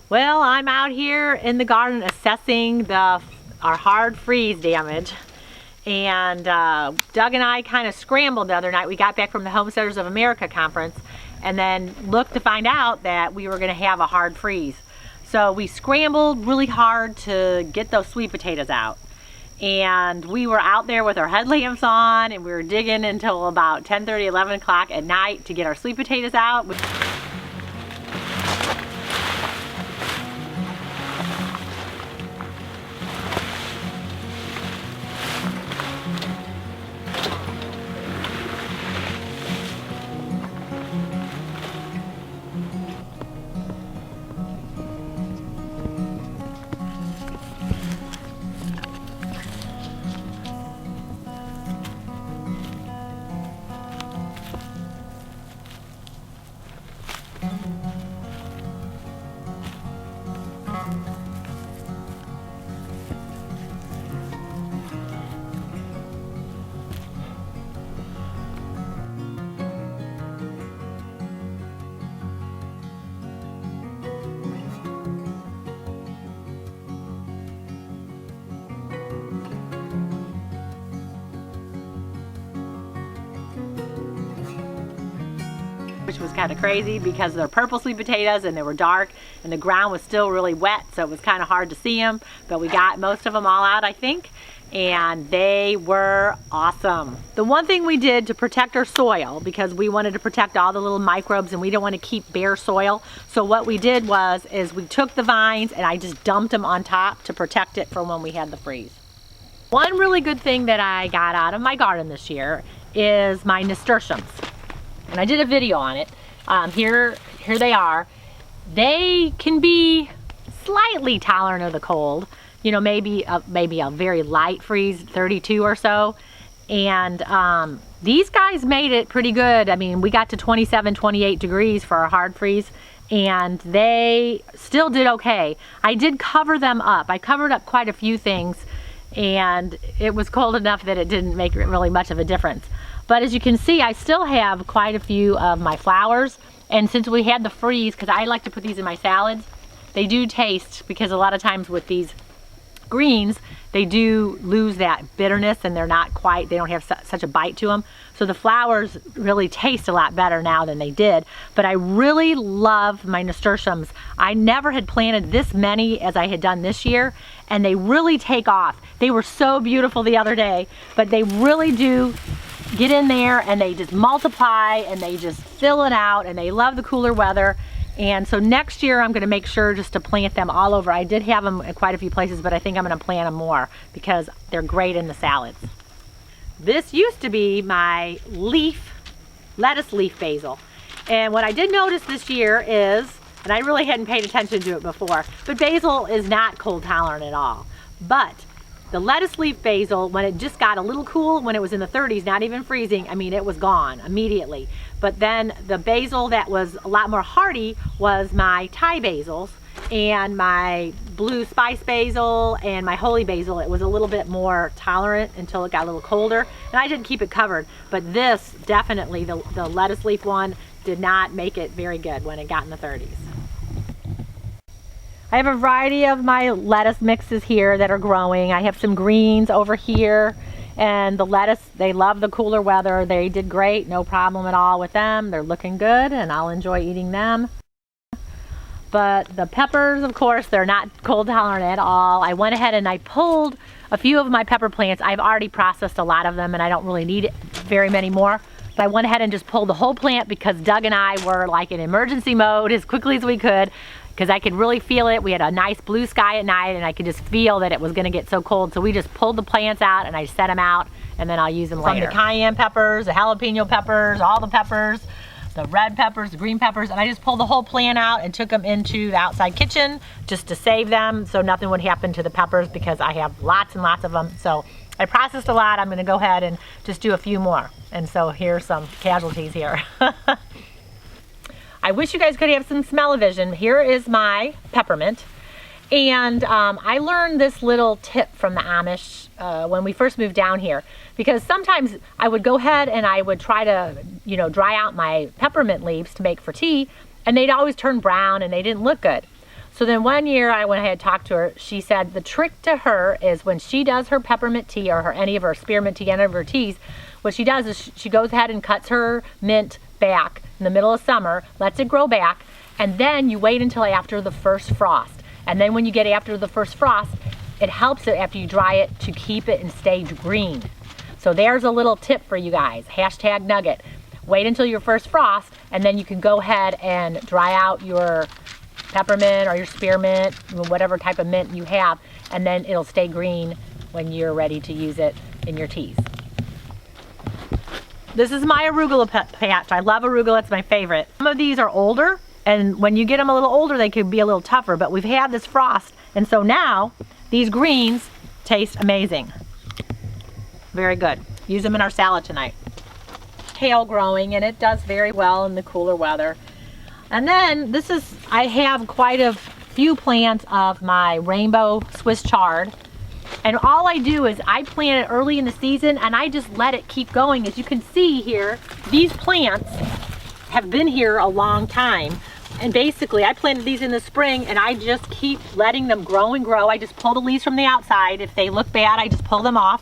Well, I'm out here in the garden assessing our hard freeze damage. And Doug and I kind of scrambled the other night. We got back from the Homesteaders of America conference and then looked to find out that we were going to have a hard freeze. So we scrambled really hard to get those sweet potatoes out. And we were out there with our headlamps on and we were digging until about 10:30, 11 o'clock at night to get our sweet potatoes out. Which was kind of crazy because they're purple sweet potatoes and they were dark and the ground was still really wet, so it was kind of hard to see them, but we got most of them all out, I think, and they were awesome. The one thing we did to protect our soil, because we wanted to protect all the little microbes and we didn't want to keep bare soil, so what we did is we took the vines and I just dumped them on top to protect it for when we had the freeze. One really good thing that I got out of my garden this year is my nasturtiums. And I did a video on it. Here they are. They can be slightly tolerant of the cold. You know, maybe a very light freeze, 32 or so. And these guys made it pretty good. I mean, we got to 27, 28 degrees for our hard freeze, and they still did okay. I did cover them up. I covered up quite a few things, and it was cold enough that it didn't make really much of a difference. But as you can see, I still have quite a few of my flowers. And since we had the freeze, because I like to put these in my salads, they do taste, because a lot of times with these greens, they do lose that bitterness and they don't have such a bite to them. So the flowers really taste a lot better now than they did. But I really love my nasturtiums. I never had planted this many as I had done this year, and they really take off. They were so beautiful the other day, but they really do get in there and they just multiply and they just fill it out, and they love the cooler weather. And so next year I'm going to make sure just to plant them all over. I did have them at quite a few places, but I think I'm going to plant them more because they're great in the salads. This used to be my lettuce leaf basil. And what I did notice this year is, and I really hadn't paid attention to it before, but basil is not cold tolerant at all. But the lettuce leaf basil, when it just got a little cool, when it was in the 30s, not even freezing, I mean, it was gone immediately. But then the basil that was a lot more hardy was my Thai basils and my blue spice basil and my holy basil. It was a little bit more tolerant until it got a little colder, and I didn't keep it covered. But this, definitely, the lettuce leaf one did not make it very good when it got in the 30s. I have a variety of my lettuce mixes here that are growing. I have some greens over here, and the lettuce, they love the cooler weather. They did great, no problem at all with them. They're looking good and I'll enjoy eating them. But the peppers, of course, they're not cold tolerant at all. I went ahead and I pulled a few of my pepper plants. I've already processed a lot of them and I don't really need very many more. But I went ahead and just pulled the whole plant because Doug and I were like in emergency mode as quickly as we could, because I could really feel it. We had a nice blue sky at night and I could just feel that it was gonna get so cold. So we just pulled the plants out and I set them out, and then I'll use them later. From the cayenne peppers, the jalapeno peppers, all the peppers, the red peppers, the green peppers, and I just pulled the whole plant out and took them into the outside kitchen just to save them so nothing would happen to the peppers, because I have lots and lots of them. So I processed a lot. I'm gonna go ahead and just do a few more. And so here's some casualties here. I wish you guys could have some smell-o-vision. Here is my peppermint. And I learned this little tip from the Amish when we first moved down here, because sometimes I would go ahead and I would try to, dry out my peppermint leaves to make for tea, and they'd always turn brown and they didn't look good. So then one year when I had talked to her, she said the trick to her is when she does her peppermint tea or any of her spearmint tea, any of her teas, what she does is she goes ahead and cuts her mint back in the middle of summer, lets it grow back, and then you wait until after the first frost. And then when you get after the first frost, it helps it after you dry it to keep it and stay green. So there's a little tip for you guys, hashtag nugget. Wait until your first frost, and then you can go ahead and dry out your peppermint or your spearmint, whatever type of mint you have, and then it'll stay green when you're ready to use it in your teas. This is my arugula patch. I love arugula, it's my favorite. Some of these are older, and when you get them a little older, they could be a little tougher, but we've had this frost, and so now these greens taste amazing. Very good. Use them in our salad tonight. Kale growing, and it does very well in the cooler weather. And then I have quite a few plants of my rainbow Swiss chard. And all I do is I plant it early in the season and I just let it keep going. As you can see here, these plants have been here a long time. And basically I planted these in the spring and I just keep letting them grow and grow. I just pull the leaves from the outside. If they look bad, I just pull them off.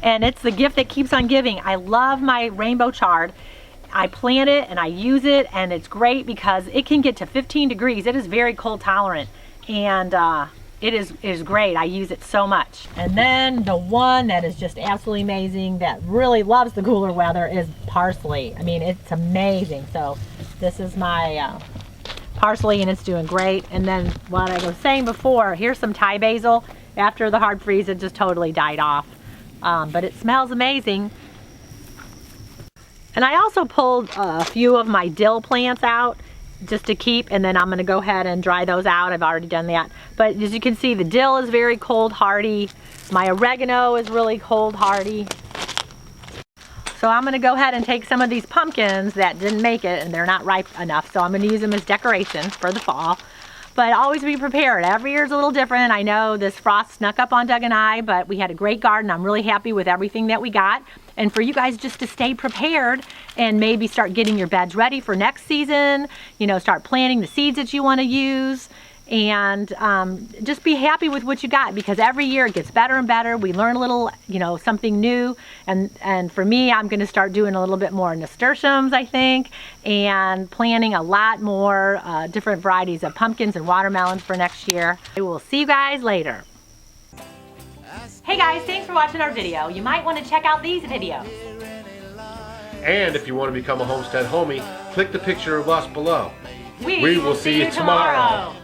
And it's the gift that keeps on giving. I love my rainbow chard. I plant it and I use it, and it's great because it can get to 15 degrees. It is very cold tolerant, and it is great. I use it so much. And then the one that is just absolutely amazing that really loves the cooler weather is parsley. I mean, it's amazing. So this is my parsley, and it's doing great. And then what I was saying before, here's some Thai basil. After the hard freeze, it just totally died off. But it smells amazing. And I also pulled a few of my dill plants out just to keep, and then I'm going to go ahead and dry those out. I've already done that. But as you can see, the dill is very cold hardy. My oregano is really cold hardy. So I'm going to go ahead and take some of these pumpkins that didn't make it and they're not ripe enough. So I'm going to use them as decoration for the fall. But always be prepared. Every year is a little different. I know this frost snuck up on Doug and I, but we had a great garden. I'm really happy with everything that we got. And for you guys just to stay prepared and maybe start getting your beds ready for next season, you know, start planting the seeds that you want to use, and just be happy with what you got, because every year it gets better and better. We learn a little, you know, something new. And for me, I'm going to start doing a little bit more nasturtiums, I think, and planting a lot more different varieties of pumpkins and watermelons for next year. I will see you guys later. Hey guys, thanks for watching our video. You might want to check out these videos. And if you want to become a Homestead homie, click the picture of us below. We will see you tomorrow.